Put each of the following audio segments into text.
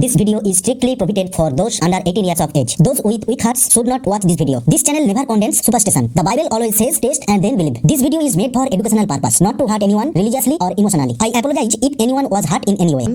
This video is strictly prohibited for those under 18 years of age. Those with weak hearts should not watch this video. This channel never condemns superstition. The Bible always says taste and then believe. This video is made for educational purpose, not to hurt anyone religiously or emotionally. I apologize if anyone was hurt in any way.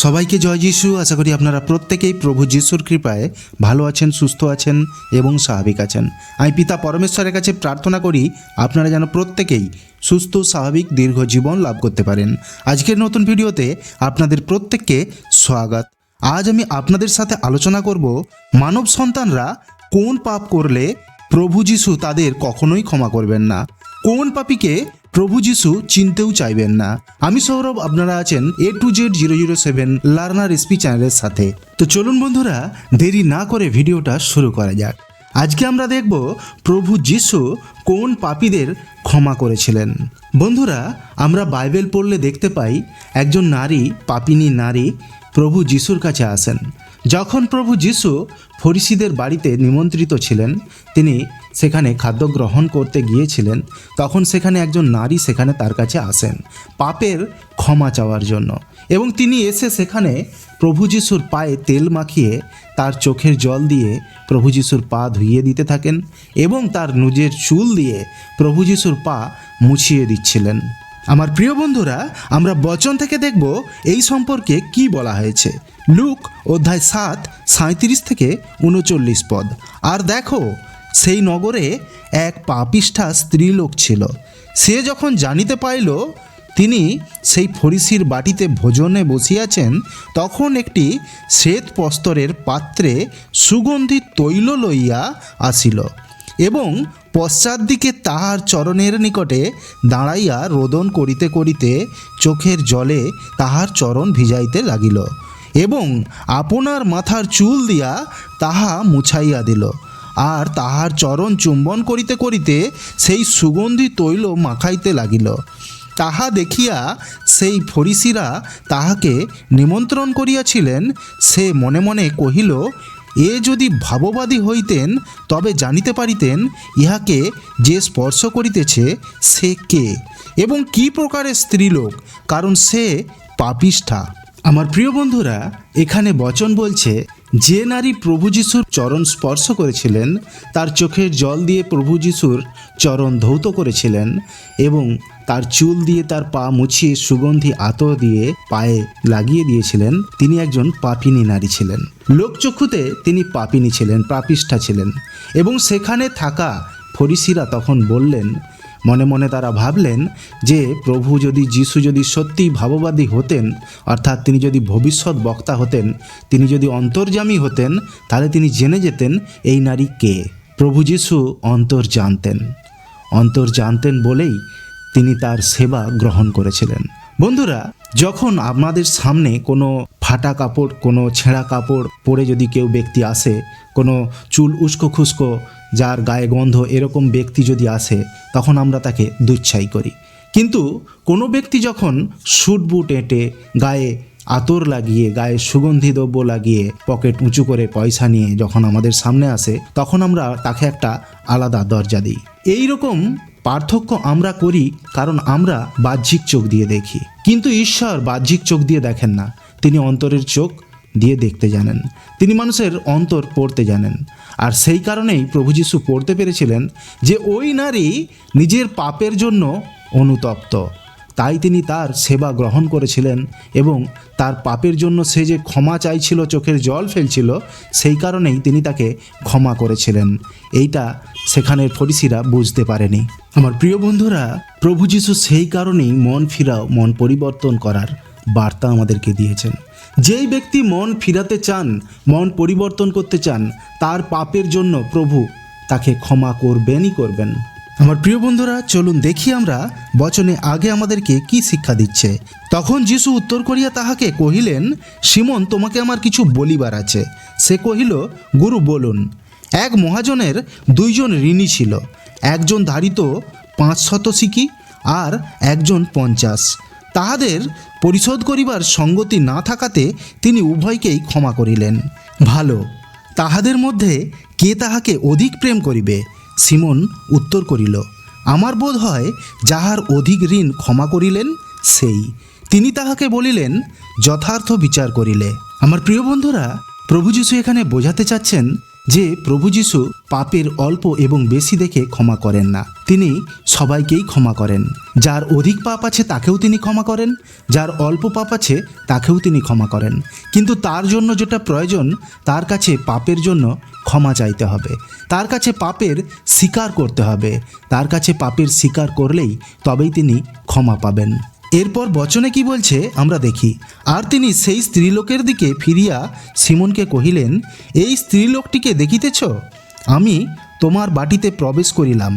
সবাইকে জয় যিশু। আশা করি আপনারা প্রত্যেকেই প্রভু যিশুর কৃপায় ভালো আছেন, সুস্থ আছেন এবং স্বাভাবিক আছেন। আমি পিতা পরমেশ্বরের কাছে প্রার্থনা করি আপনারা যেন প্রত্যেকেই সুস্থ, স্বাভাবিক, দীর্ঘ জীবন লাভ করতে পারেন। আজকের নতুন ভিডিওতে আপনাদের প্রত্যেককে স্বাগত। আজ আমি আপনাদের সাথে আলোচনা করব মানব সন্তানরা কোন পাপ করলে প্রভু যিশু তাদের কখনোই ক্ষমা করবেন না, কোন পাপীকে প্রভু যিশু চিনতেও চাইবেন না। আমি সৌরভ, আপনারা আছেন A2Z007 লার্নার এসপি চ্যানেলের সাথে। তো চলুন বন্ধুরা, দেরি না করে ভিডিওটা শুরু করা যাক। আজকে আমরা দেখব প্রভু যিশু কোন পাপীদের ক্ষমা করেছিলেন। বন্ধুরা, আমরা বাইবেল পড়লে দেখতে পাই একজন নারী, পাপিনী নারী প্রভু যিশুর কাছে আসেন। যখন প্রভু যিশু ফরিসীদের বাড়িতে নিমন্ত্রিত ছিলেন, তিনি সেখানে খাদ্য গ্রহণ করতে গিয়েছিলেন, তখন সেখানে একজন নারী সেখানে তার কাছে আসেন পাপের ক্ষমা চাওয়ার জন্য। এবং তিনি এসে সেখানে প্রভু যিশুর পায়ে তেল মাখিয়ে তার চোখের জল দিয়ে প্রভু যিশুর পা ধুইয়ে দিতে থাকেন এবং তার নিজের চুল দিয়ে প্রভু যিশুর পা মুছিয়ে দিচ্ছিলেন। আমার প্রিয় বন্ধুরা, আমরা বচন থেকে দেখব এই সম্পর্কে কি বলা হয়েছে। লুক অধ্যায় 7, 37 থেকে 39 পদ। আর দেখো, সেই নগরে এক পাপিষ্ঠা স্ত্রীলোক ছিল। সে যখন জানিতে পাইল তিনি সেই ফরিসির বাটিতে ভোজনে বসিয়াছেন, তখন একটি শ্বেত প্রস্তরের পাত্রে সুগন্ধি তৈল লইয়া আসিল এবং পশ্চাৎ দিকে তাহার চরণের নিকটে দাঁড়াইয়া রোদন করিতে করিতে চোখের জলে তাহার চরণ ভিজাইতে লাগিল এবং আপনার মাথার চুল দিয়া তাহা মুছাইয়া দিল। আর তাহার চরণ চুম্বন করিতে করিতে সেই সুগন্ধি তৈল মাখাইতে লাগিল। তাহা দেখিয়া সেই ফরিসিরা তাহাকে নিমন্ত্রণ করিয়াছিলেন। সে মনে মনে কহিল, এ যদি ভাববাদী হইতেন তবে জানিতে পারিতেন ইহাকে যে স্পর্শ করিতেছে সে কে এবং কি প্রকারের স্ত্রীলোক, কারণ সে পাপিষ্ঠা। আমার প্রিয় বন্ধুরা, এখানে বচন বলছে যে নারী প্রভু যিশুর চরণ স্পর্শ করেছিলেন, তার চোখের জল দিয়ে প্রভু যিশুর চরণ ধৌত করেছিলেন এবং তার চুল দিয়ে তার পা মুছিয়ে সুগন্ধি আতর দিয়ে পায়ে লাগিয়ে দিয়েছিলেন, তিনি একজন পাপিনী নারী ছিলেন। লোকচক্ষুতে তিনি পাপিনী ছিলেন, পাপিষ্ঠা ছিলেন। এবং সেখানে থাকা ফরিসিরা তখন বললেন, মনে মনে তারা ভাবলেন যে প্রভু যিশু যদি সত্যিই ভাববাদী হতেন, অর্থাৎ তিনি যদি ভবিষ্যৎ বক্তা হতেন, তিনি যদি অন্তর্যামী হতেন, তাহলে তিনি জেনে যেতেন এই নারী কে। প্রভু যিশু অন্তর জানতেন বলেই তিনি তার সেবা গ্রহণ করেছিলেন। বন্ধুরা, যখন আপনাদের সামনে কোনো ফাটা কাপড়, কোনো ছেঁড়া কাপড় পরে যদি কেউ ব্যক্তি আসে, কোনো চুল উস্কো খুস্কো, যার গায়ে গন্ধ, এরকম ব্যক্তি যদি আসে, তখন আমরা তাকে দুচ্ছাই করি। কিন্তু কোনো ব্যক্তি যখন স্যুট বুট এঁটে, গায়ে আতর লাগিয়ে, গায়ে সুগন্ধি দ্রব্য লাগিয়ে, পকেট উঁচু করে পয়সা নিয়ে যখন আমাদের সামনে আসে, তখন আমরা তাকে একটা আলাদা দরজা দিই। এই রকম পার্থক্য আমরা করি কারণ আমরা বাহ্যিক চোখ দিয়ে দেখি, কিন্তু ঈশ্বর বাহ্যিক চোখ দিয়ে দেখেন না। তিনি অন্তরের চোখ দিয়ে দেখতে জানেন, তিনি মানুষের অন্তর পড়তে জানেন। আর সেই কারণেই প্রভু যিশু পড়তে পেরেছিলেন যে ওই নারী নিজের পাপের জন্য অনুতপ্ত, তাই তিনি তার সেবা গ্রহণ করেছিলেন এবং তার পাপের জন্য সে যে ক্ষমা চাইছিল, চোখের জল ফেলছিল, সেই কারণেই তিনি তাকে ক্ষমা করেছিলেন। এইটা সেখানের ফরিসিরা বুঝতে পারেনি। আমার প্রিয় বন্ধুরা, প্রভু যিশু সেই কারণেই মন ফিরাও, মন পরিবর্তন করার বার্তা আমাদেরকে দিয়েছেন। যেই ব্যক্তি মন ফিরাতে চান, মন পরিবর্তন করতে চান, তার পাপের জন্য প্রভু তাকে ক্ষমা করবেনই করবেন। আমার প্রিয় বন্ধুরা, চলুন দেখি আমরা বচনে আগে আমাদেরকে কি শিক্ষা দিচ্ছে। তখন যিশু উত্তর করিয়া তাহাকে কহিলেন, সিমন, তোমাকে আমার কিছু বলিবার আছে। সে কহিল, গুরু বলুন। এক মহাজনের 2 জন ঋণী ছিল, একজন ধারিত 500 সিকি আর একজন 50। তাহাদের পরিশোধ করিবার সঙ্গতি না থাকাতে তিনি উভয়কেই ক্ষমা করিলেন। ভালো, তাহাদের মধ্যে কে তাহাকে অধিক প্রেম করিবে? সিমন উত্তর করিল, আমার বোধ হয় যাহার অধিক ঋণ ক্ষমা করিলেন সেই, তিনি তাহাকে বলিলেন যথার্থ বিচার করিলে। আমার প্রিয় বন্ধুরা, প্রভু যীশু এখানে বোঝাতে চাচ্ছেন যে প্রভু যীশু পাপের অল্প এবং বেশি দেখে ক্ষমা করেন না, তিনি সবাইকেই ক্ষমা করেন। যার অধিক পাপ আছে তাকেও তিনি ক্ষমা করেন, যার অল্প পাপ আছে তাকেও তিনি ক্ষমা করেন। কিন্তু তার জন্য যেটা প্রয়োজন, তার কাছে পাপের জন্য ক্ষমা চাইতে হবে, তার কাছে পাপের স্বীকার করতে হবে, তার কাছে পাপের স্বীকার করলেই তবেই তিনি ক্ষমা পাবেন। এরপর বচনে কি বলছে আমরা দেখি। আর তিনি সেই স্ত্রীলোকের দিকে ফিরিয়া সিমনকে কহিলেন, এই স্ত্রীলোকটিকে দেখিতেছ? আমি তোমার বাটিতে প্রবেশ করিলাম,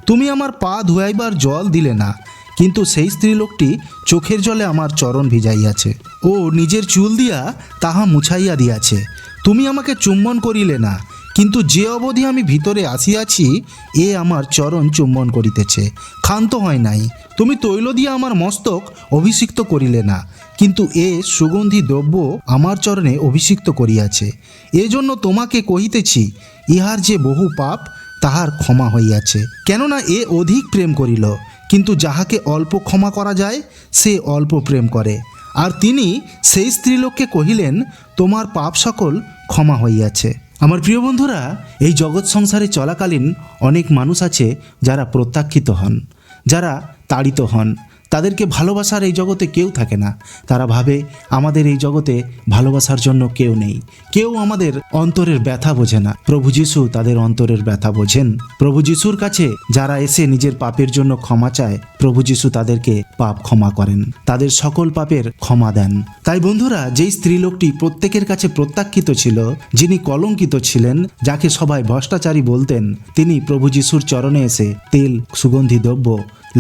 তুমি আমার পা ধুয়াইবার জল দিলে না, কিন্তু সেই স্ত্রীলোকটি চোখের জলে আমার চরণ ভিজাইয়াছে ও নিজের চুল দিয়া তাহা মুছাইয়া দিয়াছে। তুমি আমাকে চুম্বন করিলে না, কিন্তু যে অবধি আমি ভিতরে আসিয়াছি এ আমার চরণ চুম্বন করিতেছে, ক্ষান্ত হয় নাই। তুমি তৈল দিয়ে আমার মস্তক অভিষিক্ত করিলে না, কিন্তু এ সুগন্ধি দ্রব্য আমার চরণে অভিষিক্ত করিয়াছে। এজন্য তোমাকে কহিতেছি, ইহার যে বহু পাপ তাহার ক্ষমা হইয়াছে, কেননা এ অধিক প্রেম করিল। কিন্তু যাহাকে অল্প ক্ষমা করা যায় সে অল্প প্রেম করে। আর তিনি সেই স্ত্রীলোককে কহিলেন, তোমার পাপ সকল ক্ষমা হইয়াছে। আমার প্রিয় বন্ধুরা, এই জগৎ সংসারে চলাকালীন অনেক মানুষ আছে যারা প্রত্যাখ্যিত হন, যারা তাড়িত হন, তাদেরকে ভালোবাসার এই জগতে কেউ থাকে না। তারা ভাবে আমাদের এই জগতে ভালোবাসার জন্য কেউ নেই, কেউ আমাদের অন্তরের ব্যথা বোঝে না। প্রভু যীশু তাদের অন্তরের ব্যথা বোঝেন। প্রভু যীশুর কাছে যারা এসে নিজের পাপের জন্য ক্ষমা চায়, প্রভু যীশু তাদেরকে পাপ ক্ষমা করেন, তাদের সকল পাপের ক্ষমা দেন। তাই বন্ধুরা, যেই স্ত্রীলোকটি প্রত্যেকের কাছে প্রত্যাখ্যিত ছিল, যিনি কলঙ্কিত ছিলেন, যাকে সবাই ভ্রষ্টাচারী বলতেন, তিনি প্রভু যীশুর চরণে এসে তেল, সুগন্ধি দ্রব্য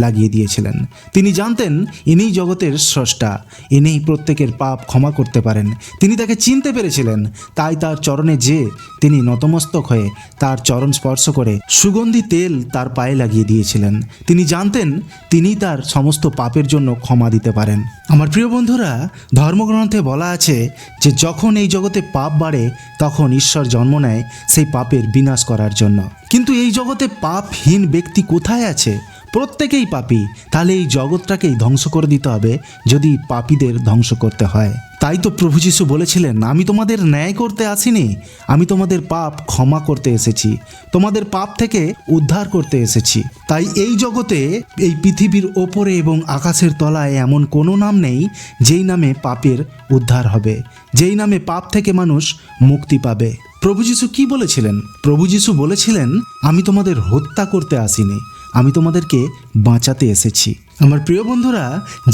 লাগিয়ে দিয়েছিলেন। তিনি জানতেন ইনিই জগতের স্রষ্টা, ইনিই প্রত্যেকের পাপ ক্ষমা করতে পারেন। তিনি তাকে চিনতে পেরেছিলেন, তাই তার চরণে যে তিনি নতমস্তক হয়ে তার চরণ স্পর্শ করে সুগন্ধি তেল তার পায়ে লাগিয়ে দিয়েছিলেন। তিনি জানতেন তিনিই তার সমস্ত পাপের জন্য ক্ষমা দিতে পারেন। আমার প্রিয় বন্ধুরা, ধর্মগ্রন্থে বলা আছে যে যখন এই জগতে পাপ বাড়ে তখন ঈশ্বর জন্ম নেয় সেই পাপের বিনাশ করার জন্য। কিন্তু এই জগতে পাপহীন ব্যক্তি কোথায় আছে? প্রত্যেকেই পাপী। তাহলে এই জগৎটাকেই ধ্বংস করে দিতে হবে যদি পাপীদের ধ্বংস করতে হয়। তাই তো প্রভু যীশু বলেছিলেন, আমি তোমাদের ন্যায় করতে আসিনি, আমি তোমাদের পাপ ক্ষমা করতে এসেছি, তোমাদের পাপ থেকে উদ্ধার করতে এসেছি। তাই এই জগতে, এই পৃথিবীর ওপরে এবং আকাশের তলায় এমন কোনো নাম নেই যেই নামে পাপের উদ্ধার হবে, যেই নামে পাপ থেকে মানুষ মুক্তি পাবে। প্রভু যীশু কি বলেছিলেন? প্রভু যীশু বলেছিলেন, আমি তোমাদের হত্যা করতে আসিনি, আমি তোমাদেরকে বাঁচাতে এসেছি। আমার প্রিয় বন্ধুরা,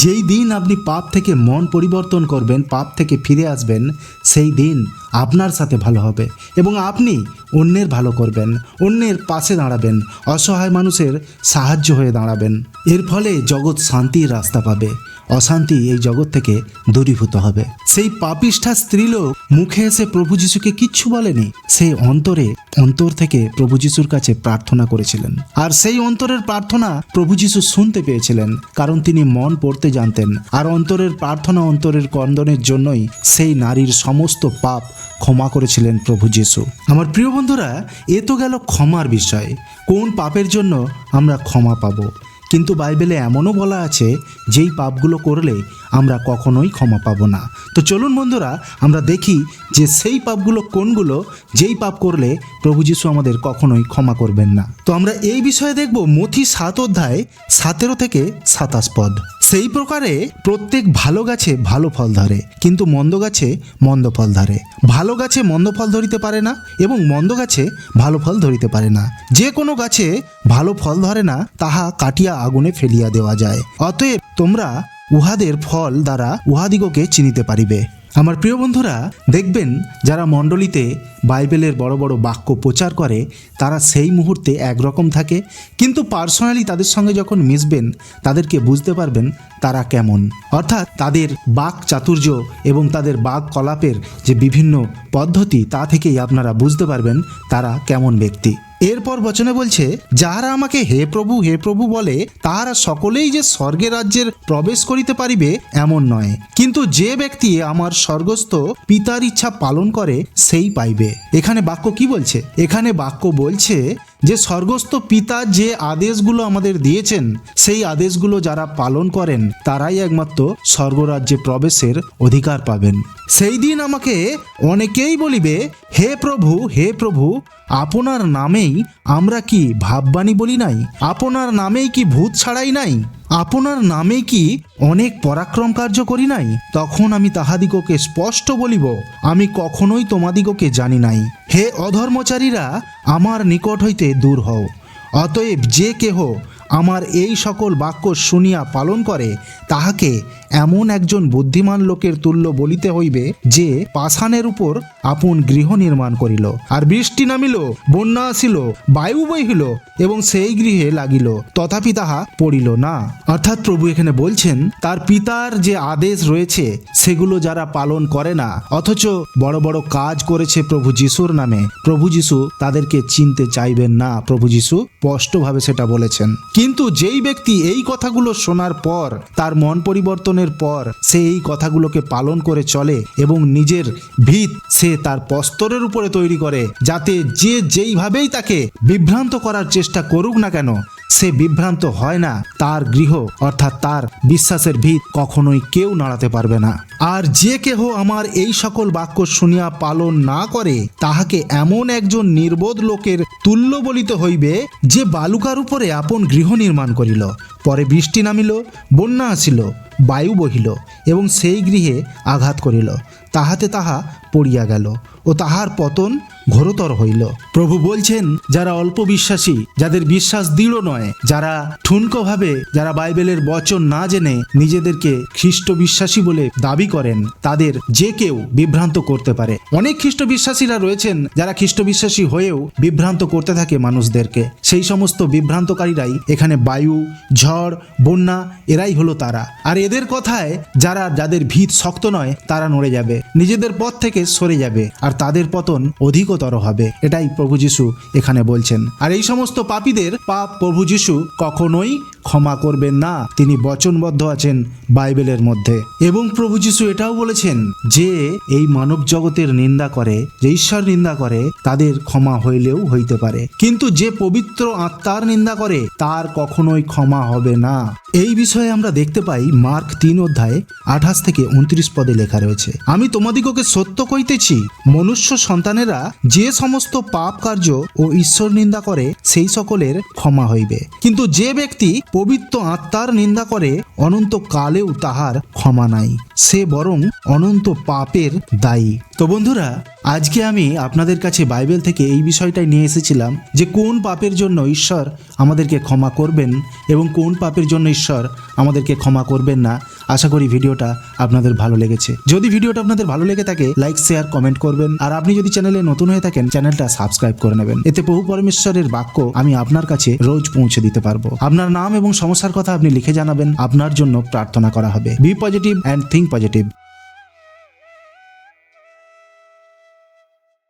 যেই দিন আপনি পাপ থেকে মন পরিবর্তন করবেন, পাপ থেকে ফিরে আসবেন, সেই দিন আপনার সাথে ভালো হবে এবং আপনি অন্যের ভালো করবেন, অন্যের পাশে দাঁড়াবেন, অসহায় মানুষের সাহায্য হয়ে দাঁড়াবেন। এর ফলে জগৎ শান্তির রাস্তা পাবে, অশান্তি এই জগৎ থেকে দূরীভূত হবে। সেই পাপিষ্ঠা স্ত্রীলোক মুখে এসে প্রভু যীশুকে কিচ্ছু বলেনি, সে অন্তর থেকে প্রভু যীশুর কাছে প্রার্থনা করেছিলেন। আর সেই অন্তরের প্রার্থনা প্রভু যীশু শুনতে পেয়েছিলেন, কারণ তিনি মন পড়তে জানতেন। আর অন্তরের প্রার্থনা, অন্তরের ক্রন্দনের জন্যই সেই নারীর সমস্ত পাপ ক্ষমা করেছিলেন প্রভু যীশু। আমার প্রিয় বন্ধুরা, এ তো গেল ক্ষমার বিষয়, কোন পাপের জন্য আমরা ক্ষমা পাবো। কিন্তু বাইবেলে এমনও বলা আছে যেই পাপগুলো করলে আমরা কখনোই ক্ষমা পাবো না। তো চলুন বন্ধুরা, আমরা দেখি যে সেই পাপগুলো কোনগুলো, যেই পাপ করলে প্রভু যীশু আমাদের কখনোই ক্ষমা করবেন না। তো আমরা এই বিষয়ে দেখব মথি 7 অধ্যায় 17 থেকে 27 পদ। সেই প্রকারে প্রত্যেক ভালো গাছে ভালো ফল ধরে, কিন্তু মন্দ গাছে মন্দ ফল ধরে। ভালো গাছে মন্দ ফল ধরিতে পারে না এবং মন্দ গাছে ভালো ফল ধরিতে পারে না। যে কোনো গাছে ভালো ফল ধরে না, তাহা কাটিয়া আগুনে ফেলিয়া দেওয়া যায়। অতএব তোমরা উহাদের ফল দ্বারা উহাদিগকে চিনিতে পারিবে। আমার প্রিয় বন্ধুরা, দেখবেন যারা মণ্ডলীতে বাইবেলের বড় বড় বাক্য প্রচার করে, তারা সেই মুহূর্তে একরকম থাকে, কিন্তু পার্সোনালি তাদের সঙ্গে যখন মিশবেন তাদেরকে বুঝতে পারবেন তারা কেমন। অর্থাৎ তাদের বাক চাতুর্য এবং তাদের বাক কলাপের যে বিভিন্ন পদ্ধতি, তা থেকেই আপনারা বুঝতে পারবেন তারা কেমন ব্যক্তি। এরপর বচনে বলছে, যাহারা আমাকে হে প্রভু বলে, তাহারা সকলেই যে স্বর্গের রাজ্যের প্রবেশ করিতে পারিবে এমন নয়, কিন্তু যে ব্যক্তি আমার স্বর্গস্থ পিতার ইচ্ছা পালন করে সেই পাইবে। এখানে বাক্য কি বলছে? এখানে বাক্য বলছে যে স্বর্গস্থ পিতা যে আদেশগুলো আমাদের দিয়েছেন সেই আদেশগুলো যারা পালন করেন তারাই একমাত্র স্বর্গরাজ্যে প্রবেশের অধিকার পাবেন। সেই দিন আমাকে অনেকেই বলিবে, হে প্রভু আপনার নামেই আমরা কি ভাববাণী বলি নাই? আপনার নামেই কি ভূত ছাড়াই নাই? আপনার নামে কি অনেক পরাক্রম কার্য করি নাই? তখন আমি তাহাদিগকে স্পষ্ট বলিব, আমি কখনোই তোমাদিগকে জানি নাই। হে অধর্মচারীরা, আমার নিকট হইতে দূর হও। অতএব যে কেহ আমার এই সকল বাক্য শুনিয়া পালন করে তাহাকে এমন একজন বুদ্ধিমান লোকের তুল্য বলিতে হইবে যে পাষাণের উপর আপন গৃহ নির্মাণ করিল, আর বৃষ্টি নামিল, বন্যা আসিল, বায়ু বহিল এবং সেই গৃহে লাগিল, তথাপি তাহা পড়িল না। অর্থাৎ প্রভু এখানে বলছেন তার পিতার যে আদেশ রয়েছে সেগুলো যারা পালন করে না, অথচ বড় বড় কাজ করেছে প্রভু যিশুর নামে, প্রভু যিশু তাদেরকে চিনতে চাইবেন না। প্রভু যিশু স্পষ্টভাবে সেটা বলেছেন। কিন্তু যেই ব্যক্তি এই কথাগুলো শোনার পর, তার মন পরিবর্তনের পর সে এই কথাগুলোকে পালন করে চলে এবং নিজের ভিত সে তার প্রস্তরের উপরে তৈরি করে, যাতে যে যেইভাবেই তাকে বিভ্রান্ত করার চেষ্টা করুক না কেন সে বিভ্রান্ত হয় না, তার গৃহ অর্থাৎ তার বিশ্বাসের ভিত কখনোই কেউ নাড়াতে পারবে না। আর যে কেহ আমার এই সকল বাক্য শুনিয়া পালন না করে তাহাকে এমন একজন নির্বোধ লোকের তুল্য বলিতে হইবে যে বালুকার উপরে আপন গৃহ নির্মাণ করিল, পরে বৃষ্টি নামিল, বন্যা আসিল, বায়ু বহিল এবং সেই গৃহে আঘাত করিল, তাহাতে তাহা পড়িয়া গেল ও তাহার পতন ঘোরতর হইল। প্রভু বলছেন যারা অল্প বিশ্বাসী, যাদের বিশ্বাস দৃঢ় নয়, যারা ঠুনকোভাবে, যারা বাইবেলের বচন না জেনে নিজেদেরকে খ্রিস্ট বিশ্বাসী বলে দাবি করেন, তাদের যে কেউ বিভ্রান্ত করতে পারে। অনেক খ্রিস্ট বিশ্বাসীরা রয়েছেন যারা খ্রিস্ট বিশ্বাসী হয়েও বিভ্রান্ত করতে থাকে মানুষদেরকে। সেই সমস্ত বিভ্রান্তকারীরাই এখানে বায়ু, ঝড়, বন্যা এরাই হলো তারা। আর এদের কথায় যাদের ভিত শক্ত নয় তারা নড়ে যাবে, নিজেদের পথ থেকে সরে যাবে, আর তাদের পতন অধিকতর হবে। এটাই প্রভু যিশু এখানে বলছেন। আর এই সমস্ত পাপীদের পাপ প্রভু যিশু কখনোই ক্ষমা করবেন না, তিনি বচনবদ্ধ আছেন বাইবেলের মধ্যে। এবং প্রভু যিশু এটাও বলেছেন যে এই মানব জগতের নিন্দা করে, যে ঈশ্বর নিন্দা করে, তাদের ক্ষমা হইলেও হইতে পারে, কিন্তু যে পবিত্র আত্মার নিন্দা করে তার কখনোই ক্ষমা হবে না। এই বিষয়ে আমরা দেখতে পাই মার্ক 3 অধ্যায় 28 থেকে 29 পদে লেখা রয়েছে, আমি তোমাদিগকে সত্য কইতেছি, মনুষ্য সন্তানেরা যে সমস্ত পাপ কার্য ও ঈশ্বর নিন্দা করে সেই সকলের ক্ষমা হইবে, কিন্তু যে ব্যক্তি পবিত্র আত্মার নিন্দা করে অনন্ত কালেও তাহার ক্ষমা নাই, সে বরং অনন্ত পাপের দায়ী। তো বন্ধুরা, আজকে আমি আপনাদের কাছে বাইবেল থেকে এই বিষয়টাই নিয়ে এসেছিলাম যে কোন পাপের জন্য ঈশ্বর আমাদেরকে ক্ষমা করবেন এবং কোন পাপের জন্য ঈশ্বর আমাদেরকে ক্ষমা করবেন না। আশা করি ভিডিওটা আপনাদের ভালো লেগেছে। যদি ভিডিওটা আপনাদের ভালো লেগে থাকে লাইক, শেয়ার, কমেন্ট করবেন। আর আপনি যদি চ্যানেলে নতুন হয়ে থাকেন চ্যানেলটা সাবস্ক্রাইব করে নেবেন। এতে প্রভু পরমেশ্বরের বাক্য আমি আপনার কাছে রোজ পৌঁছে দিতে পারবো। আপনার নাম এবং সমস্যার কথা আপনি লিখে জানাবেন, আপনার জন্য প্রার্থনা করা হবে। Be positive and think positive.